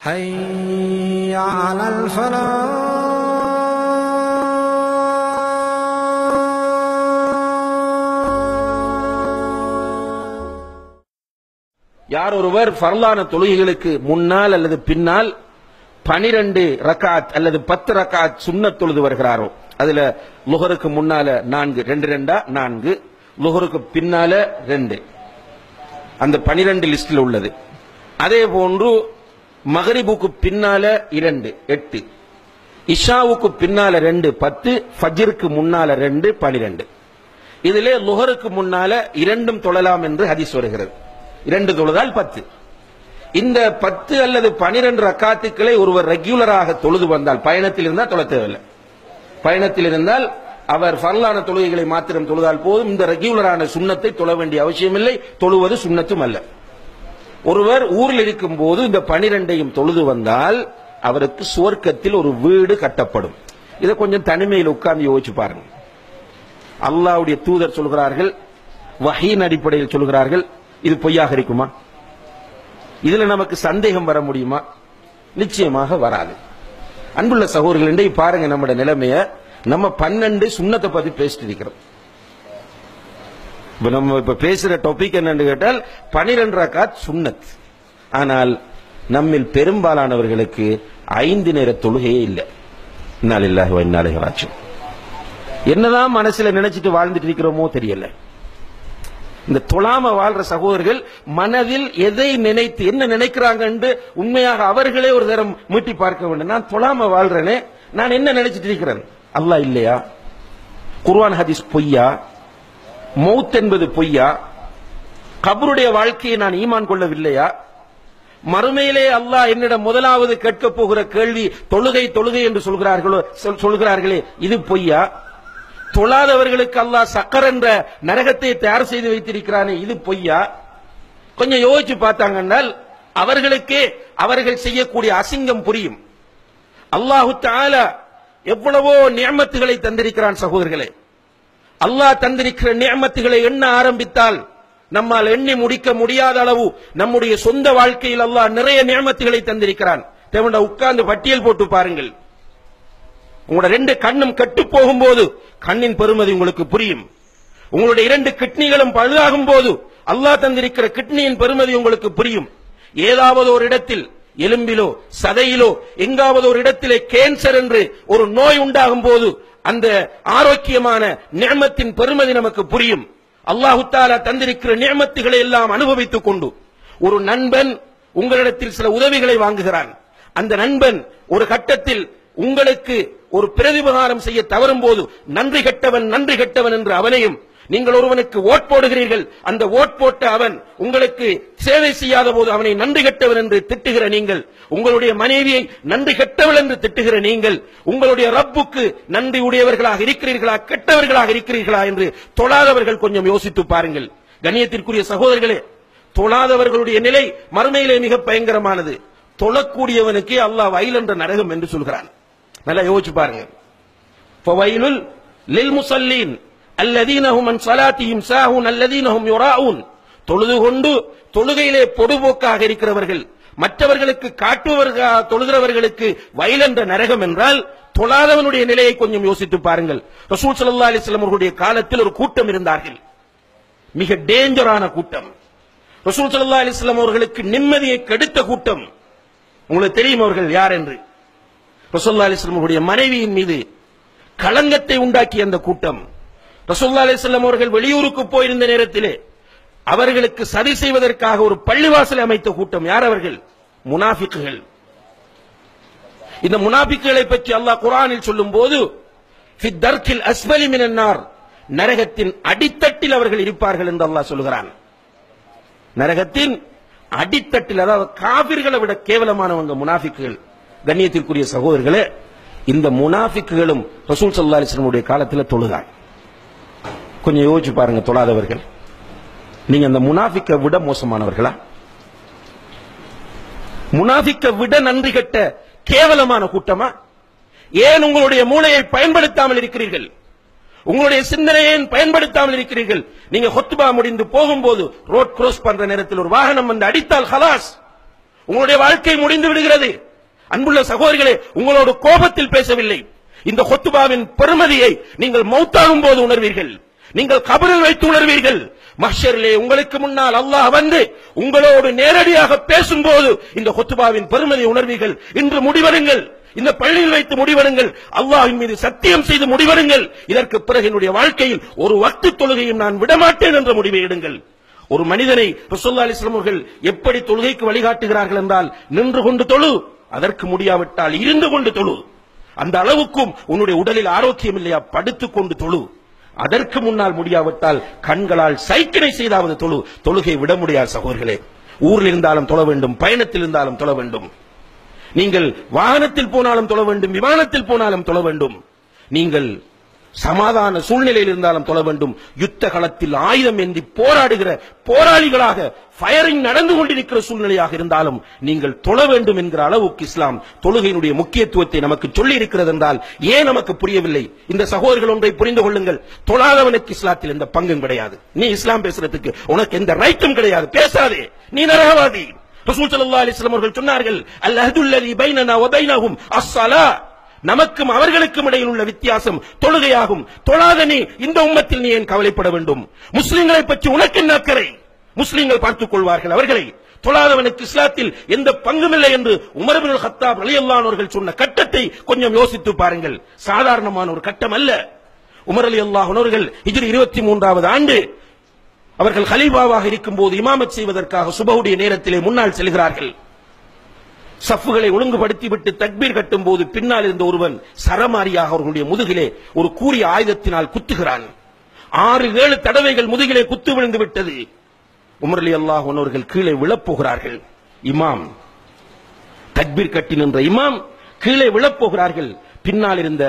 حي على الفلاح. யார் ஒருவர் ஃபர்லான தொழுகைகளுக்கு முன்னால் அல்லது பின்னால் 12 ரக்காத் அல்லது 10 ரக்காத் சுன்னத் தொழுது வருகிறாரோ, அதுல லுஹருக்கு முன்னால 4 2 4, லுஹருக்கு பின்னால 2, அந்த 12 லிஸ்டில் உள்ளது. அதே போன்று மகரிபுக்கு பின்னால 2 8, இஷாவுக்கு பின்னால 2 10, ஃபஜ்ருக்கு முன்னால 2 12. இதிலே லுஹருக்கு முன்னால 2 தொழலாம் என்று ஹதீஸ் வருகிறது. 2 தொழுதால் 10. இந்த 10 அல்லது 12 ரக்காத்துக்களை ஒருவர் ரெகுலராக தொழுது வந்தால், பயணத்தில் இருந்தால் தொழ தேவையில்லை. பயணத்தில் இருந்தால் அவர் ஃபர்லான தொழுகைகளை மாத்திரம் தொழுதால் போதும். இந்த ரெகுலரான சுன்னத்தை தொழ வேண்டிய அவசியமில்லை. தொழுவது சுன்னத்தும் அல்ல. ஒருவர் ஊரில் இருக்கும் போது இந்த 12ஐயும் தொழுது வந்தால் அவருக்கு சுவர்க்கத்தில் ஒரு வீடு கட்டப்படும். இதை கொஞ்சம் தனிமையில் உட்கார்ந்து யோசிச்சு பாருங்க. அல்லாஹ்வுடைய தூதர் சொல்கிறார்கள், வஹீன் அடிப்படையில் சொல்கிறார்கள். இது பொய்யாக இருக்குமா? இதுல நமக்கு சந்தேகம் வர முடியுமா? நிச்சயமாக வராது. அன்புள்ள சகோதரர்கள், இன்றைக்கு பாருங்க நம்முடைய நிலைமைய. நம்ம 12 சுன்னத்தை பத்தி பேசிட்டு இருக்கிறோம். நம்ம இப்ப பேசுற டாபிக் என்னன்னு கேட்டால் 12 ரக்காத் சுன்னத். ஆனால் நம்மில் பெரும்பாலானவர்களுக்கு 5 நேர தொழுகையே இல்லை. இன்னா லில்லாஹி வ இன்னா இலைஹி ராஜிஊன். என்னதான் மனசுல நினைச்சிட்டு வாழ்ந்துட்டு இருக்கிறோமோ தெரியல. இந்த தொழாம வாழ்ற சகோதரர்கள் மனதில் எதை நினைத்து என்ன நினைக்கிறாங்க என்று உண்மையாக அவர்களே ஒரு தரம் மீட்டி பார்க்க வேண்டும். நான் தொழாம வாழ்றேனே, நான் என்ன நினைச்சிட்டு இருக்கிறேன்? அல்லாஹ் இல்லையா? குர்ஆன் ஹதீஸ் பொய்யா? மௌத் என்பது பொய்யா? கபருடைய வாழ்க்கையை நான் ஈமான் கொள்ளவில்லையா? மறுமையிலே அல்லாஹ் என்னிடம் முதலாவது கேட்க போகிற கேள்வி தொழுகை தொழுகை என்று சொல்கிறார்களே, இது பொய்யா? தொழாதவர்களுக்கு அல்லாஹ் சக்கர் என்ற நரகத்தை தயார் செய்து வைத்திருக்கிறானே, இது பொய்யா? கொஞ்சம் யோசிச்சு பார்த்தாங்கன்னால் அவர்களுக்கே அவர்கள் செய்யக்கூடிய அசிங்கம் புரியும். அல்லாஹு தஆலா எவ்வளவோ நிஅமத்துகளை தந்திருக்கிறான் சகோதரர்களே. அல்லாஹ் தந்திருக்கிற நிஅமத்துகளை எண்ண ஆரம்பித்தால் நம்மால் எண்ணி முடிக்க முடியாத அளவு நம்முடைய சொந்த வாழ்க்கையில் அல்லாஹ் நிறைய நிஅமத்துகளை தந்திருக்கிறான். தேவண்டா உட்கார்ந்து பட்டியல் போட்டு பாருங்கள். உங்களோட 2 கண்ணும் கெட்டு போகும்போது கண்ணின் பெருமதி உங்களுக்கு புரியும். உங்களுடைய 2 கிட்னிகளும் பழுதாகும் போது அல்லாஹ் தந்திருக்கிற கிட்னியின் பெருமதி உங்களுக்கு புரியும். ஏதாவது ஒரு இடத்தில் எலும்பிலோ சதையிலோ எங்காவது ஒரு இடத்திலே கேன்சர் என்று ஒரு நோய் உண்டாகும் போது அந்த ஆரோக்கியமான நிஅமத்தின் பெருமதி நமக்கு புரியும். அல்லாஹு தஆலா தந்திருக்கிற நிஅமத்துகளை எல்லாம் அனுபவித்துக் கொண்டு ஒரு நண்பன் உங்களிடத்தில் சில உதவிகளை வாங்குகிறான். அந்த நண்பன் ஒரு கட்டத்தில் உங்களுக்கு ஒரு பிரதிபகாரம் செய்ய தவறும் போது நன்றி கெட்டவன் என்று அவனையும், நீங்கள் ஒருவனுக்கு ஓட் போடுகிறீர்கள், அந்த ஓட் போட்ட அவன் உங்களுக்கு சேவை செய்யாத போது அவனை நன்றி கெட்டவன் என்று திட்டுகிற நீங்கள், உங்களுடைய மனைவியை நன்றி கெட்டவள் என்று திட்டுகிற நீங்கள், உங்களுடைய ரப்புக்கு நன்றி உடையவர்களாக இருக்கிறீர்களா கெட்டவர்களாக இருக்கிறீர்களா என்று தொழாதவர்கள் கொஞ்சம் யோசித்து பாருங்கள். கண்ணியத்திற்குரிய சகோதரர்களே, தொழாதவர்களுடைய நிலை மறுமையிலே மிக பயங்கரமானது. தொழக்கூடியவனுக்கு அல்லாஹ் வயல் என்ற நரகம் என்று சொல்கிறான். நல்லா யோசிச்சு பாருங்க. ஃபவைலுல் லில் முஸல்லீன் அல்லதீன ஹும் அன் ஸலாத்திஹிம் சாஹூன் அல்லதீன ஹும் யுராஊன். தொழுது கொண்டு தொழுகையிலே பொடுபோக்காக இருக்கிறவர்கள், மற்றவர்களுக்கு காட்டுவவர்களாக தொழுகிறவர்களுக்கு வயல் என்ற நரகம் என்றால் தொழாதவனுடைய நிலையை கொஞ்சம் யோசித்து பாருங்கள். ரசூல் ஸல்லல்லாஹு அலைஹி வஸல்லம் அவர்களுடைய காலத்தில் ஒரு கூட்டம் இருந்தார்கள், மிக டேஞ்சரான கூட்டம். ரசூல் ஸல்லல்லாஹு அலைஹி வஸல்லம் அவர்களுக்கு நிம்மதியை கெடுத்த கூட்டம். உங்களுக்கு தெரியும் அவர்கள் யார் என்று? ரசூலுல்லாஹி அலைஹி வஸல்லம் அவருடைய மனைவியின் மீது களங்கத்தை உண்டாக்கிய அந்த கூட்டம். ரசூலுல்லாஹி அலைஹி வஸல்லம் அவர்கள் வெளியூருக்கு போயிருந்த நேரத்திலே அவர்களுக்கு சதி செய்வதற்காக ஒரு பள்ளிவாசலை அமைத்த கூட்டம். யார் அவர்கள்? முனாஃபிக்குகள். இந்த முனாஃபிக்குகளை பற்றி அல்லாஹ் குர்ஆனில் சொல்லும்போது ஃபி தர்கில் அஸ்ஃபலி மினன் நார், நரகத்தின் அடித்தட்டில் அவர்கள் இருப்பார்கள் என்று அல்லாஹ் சொல்கிறான். நரகத்தின் அடித்தட்டில், அதாவது காபிர்களை விட கேவலமானவங்க முனாஃபிக்குகள். கண்ணியத்திற்குரிய சகோதரர்களே, இந்த முனாஃபிக்குகளும் ரசூல் ஸல்லல்லாஹு அலைஹி வஸல்லம் உடைய காலத்தில் தொழுதாங்க. கொஞ்சம் யோசிச்சு பாருங்க. தொழாதவர்கள், நீங்க அந்த முனாஃபிக்கை விட மோசமானவர்களா? முனாஃபிக்கை விட நன்றி கெட்ட கேவலமான கூட்டமா? ஏன் உங்களுடைய மூளையை பயன்படுத்தாமல் இருக்கிறீர்கள்? உங்களுடைய சிந்தனையை பயன்படுத்தாமல் இருக்கிறீர்கள்? நீங்க ஹுத்பா முடிந்து போகும்போது ரோட் கிராஸ் பண்ற நேரத்தில் ஒரு வாகனம் வந்து அடித்தால் ஹலாஸ், உங்களுடைய வாழ்க்கை முடிந்து விடுகிறது. அன்புள்ள சகோதரிகளே, உங்களோடு கோபத்தில் பேசவில்லை. இந்த ஹுத்பாவின் பெருமதியை நீங்கள் மௌத்தாகும் போது உணர்வீர்கள். நீங்கள் கபரில் வைத்து உணர்வீர்கள். மஹ்ஷரிலே உங்களுக்கு முன்னால் அல்லாஹ் வந்து உங்களோடு நேரடியாக பேசும்போது இந்த ஹுத்பாவின் பெருமதியை உணர்வீர்கள். இன்று முடிவெடுங்கள், இந்த பள்ளியில் வைத்து முடிவெடுங்கள், அல்லாஹ்வின் மீது சத்தியம் செய்து முடிவெடுங்கள். இதற்கு பிறகு என்னுடைய வாழ்க்கையில் ஒரு வக்து தொழுகையும் நான் விடமாட்டேன் என்ற முடிவை எடுங்கள். ஒரு மனிதனை ரசூலுல்லாஹி அலைஹி வஸல்லம் அவர்கள் எப்படி தொழுகைக்கு வழிகாட்டுகிறார்கள் என்றால், நின்று கொண்டு தொழு, அதற்கு முடியாவிட்டால் இருந்து கொண்டு தொழு. அந்த அளவுக்கும் உன்னுடைய உடலில் ஆரோக்கியம் இல்லையா, படுத்துக் கொண்டு தொழு. அதற்கு முன்னால் முடியாவிட்டால் கண்களால் சைக்கிளை செய்தாவது தொழு. தொழுகை விட முடியாது சகோதரர்களே. ஊரில் இருந்தாலும் தொழ வேண்டும், பயணத்தில் இருந்தாலும் தொழ வேண்டும். நீங்கள் வாகனத்தில் போனாலும் தொழ வேண்டும், விமானத்தில் போனாலும் தொழ வேண்டும். நீங்கள் சமாதான சூழ்நிலையில் இருந்தாலும் தொழ வேண்டும். யுத்த களத்தில் ஆயுதம் ஏந்தி போராடுகிற போராளிகளாக ஃபயரிங் நடந்து கொண்டிருக்கிற சூழ்நிலையாக இருந்தாலும் நீங்கள் தொழ வேண்டும் என்கிற அளவுக்கு இஸ்லாம் தொழுகையினுடைய முக்கியத்துவத்தை நமக்கு சொல்லி இருக்கிறது என்றால் ஏன் நமக்கு புரியவில்லை? இந்த சகோதரர்கள் ஒன்றை புரிந்து கொள்ளுங்கள். தொழாதவனுக்கு இஸ்லாத்தில் எந்த பங்கும் கிடையாது. நீ இஸ்லாம் பேசுறதுக்கு உனக்கு எந்த ரைட்டும் கிடையாது. பேசாதே, நீ நரகவாதி. ரசூல் ஸல்லல்லாஹு அலைஹி வஸல்லம் அவர்கள் சொன்னார்கள், அல் அஹ்துல்லதி பைனனா வ பைனஹும் அஸ்ஸலா, நமக்கும் அவர்களுக்கும் இடையில் உள்ள வித்தியாசம் தொழுகையாகும். தொழாத நீ இந்த உம்மத்தில் நீ ஏன் கவலைப்பட வேண்டும்? முஸ்லிம்களை பற்றி உனக்கு என்ன அக்கறை? முஸ்லிம்கள் பார்த்துக் கொள்வார்கள் அவர்களை. தொழாதவனுக்கு இஸ்லாத்தில் எந்த பங்கும் இல்லை என்று உமர் இப்னுல் கத்தாப் ரலியல்லாஹு அன்ஹு அவர்கள் சொன்ன கட்டத்தை கொஞ்சம் யோசித்து பாருங்கள். சாதாரணமான ஒரு கட்டம் அல்ல. உமர் ரலியல்லாஹு அன்ஹு அவர்கள் ஹிஜ்ரி 23வது ஆண்டு அவர்கள் கலீஃபாவாக இருக்கும்போது இமாமத் செய்வதற்காக சுபஹுடைய நேரத்திலே முன்னால் செல்கிறார்கள். சஃப்புகளை ஒழுங்குபடுத்திவிட்டு தக்பீர் கட்டும் போது பின்னால் இருந்த ஒருவன் சரமாரியாக அவர்களுடைய முதுகிலே ஒரு கூரிய ஆயுதத்தினால் குத்துகிறான். 6-7 தடவைகள் முதுகிலே குத்து விழுந்து விட்டது. உமர் ரலியல்லாஹு அன்ஹு அவர்கள் கீழே விழப்போகிறார்கள். இமாம் தக்பீர் கட்டி நின்ற இமாம் கீழே விழப்போகிறார்கள். பின்னால் இருந்த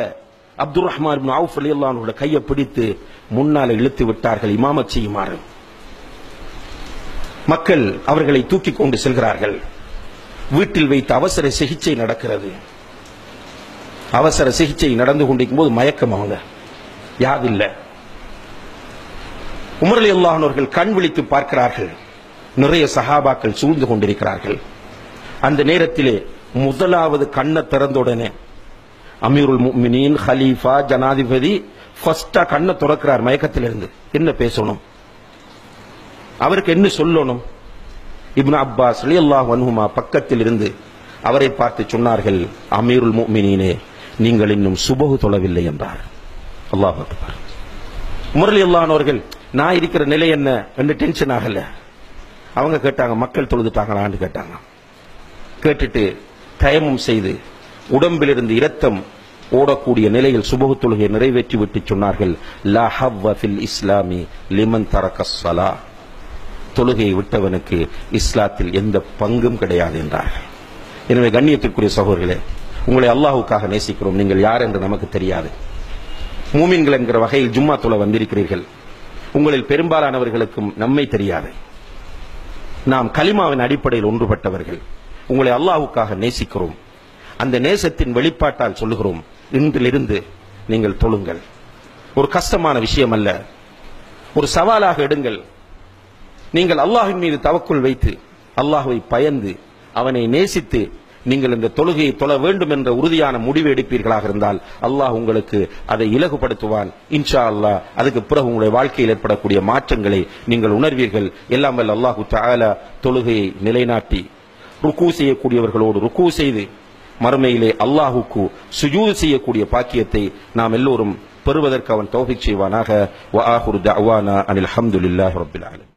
அப்துர் ரஹ்மான் இப்னு அவுஃப் ரலியல்லாஹு அன்ஹு கையை பிடித்து முன்னால் இழுத்து விட்டார்கள் இமாமத் செய்யுமாறு. மக்கள் அவர்களை தூக்கி கொண்டு செல்கிறார்கள். வீட்டில் வைத்து அவசர சிகிச்சை நடக்கிறது. அவசர சிகிச்சை நடந்து கொண்டிருக்கும் போது மயக்கம், அவங்க யாதில்லை. உமர் ரலியல்லாஹு அன்ஹு அவர்கள் கண் விழித்து பார்க்கிறார்கள். நிறைய சஹாபாக்கள் சூழ்ந்து கொண்டிருக்கிறார்கள். அந்த நேரத்திலே முதலாவது கண்ணை திறந்த உடனே அமீருல் முஃமினீன், ஹலீஃபா, ஜனாதிபதி ஃபர்ஸ்டா கண்ணை திறக்கிறார் மயக்கத்திலிருந்து. என்ன பேசணும், அவருக்கு என்ன சொல்லணும்? இப்னு அப்பாஸ் ரலியல்லாஹு அன்ஹுமா பக்கத்தில் இருந்து அவரை பார்த்து சொன்னார்கள், அமீருல் முஃமினீனே, நீங்கள் இன்னும் சுபஹு தொழவில்லை என்றார். அல்லாஹ் அக்பர். உமர் ரலியல்லாஹு அன்ஹு அவர்கள் நான் இருக்கிற நிலை என்ன என்று டென்ஷன் ஆகல. அவங்க கேட்டாங்க, மக்கள் தொழுதுட்டாங்களான்னு கேட்டாங்க. கேட்டுட்டு தயமும் செய்து உடம்பிலிருந்து இரத்தம் ஓடக்கூடிய நிலையில் சுபஹு தொழுகையை நிறைவேற்றி விட்டு சொன்னார்கள், லா ஹவ்வ ஃபில் இஸ்லாமி லிமன் தரக்க ஸலா, தொழுகையை விட்டவனுக்கு இஸ்லாத்தில் எந்த பங்கும் கிடையாது என்றார்கள். எனவே கண்ணியத்திற்குரிய சகோதரர்களே, உங்களை அல்லாஹ்வுக்காக நேசிக்கிறோம். நீங்கள் யார் என்று நமக்கு தெரியாது. மூமின்கள் என்கிற வகையில் ஜும்மா தொழ வந்திருக்கிறீர்கள். உங்களில் பெரும்பாலானவர்களுக்கும் நம்மை தெரியாது. நாம் கலிமாவின் அடிப்படையில் ஒன்றுபட்டவர்கள். உங்களை அல்லாஹ்வுக்காக நேசிக்கிறோம். அந்த நேசத்தின் வெளிப்பாட்டால் சொல்லுகிறோம், இன்றிலிருந்து நீங்கள் தொழுங்கள். ஒரு கஷ்டமான விஷயம் அல்ல, ஒரு சவாலாக எடுங்கள். நீங்கள் அல்லாஹ்வின் மீது தவக்குல் வைத்து அல்லாஹ்வை பயந்து அவனை நேசித்து நீங்கள் இந்த தொழுகையை தொழ வேண்டும் என்ற உறுதியான முடிவு எடுப்பீர்களாக இருந்தால் அல்லாஹ் உங்களுக்கு அதை இலகுபடுத்துவான் இன்ஷா அல்லாஹ். அதுக்கு பிறகு உங்களுடைய வாழ்க்கையில் ஏற்படக்கூடிய மாற்றங்களை நீங்கள் உணர்வீர்கள். எல்லாம் வல்ல அல்லாஹு தஆலா தொழுகையை நிலைநாட்டி ருக்கு செய்யக்கூடியவர்களோடு ருக்கு செய்து மறுமையிலே அல்லாஹுக்கு சுஜூத் செய்யக்கூடிய பாக்கியத்தை நாம் எல்லோரும் பெறுவதற்கு அவன் தௌஃபீக் செய்வானாக. வ ஆகிரு தஅவானா அனில் ஹம்துலில்லாஹி ரப்பில் ஆலமீன்.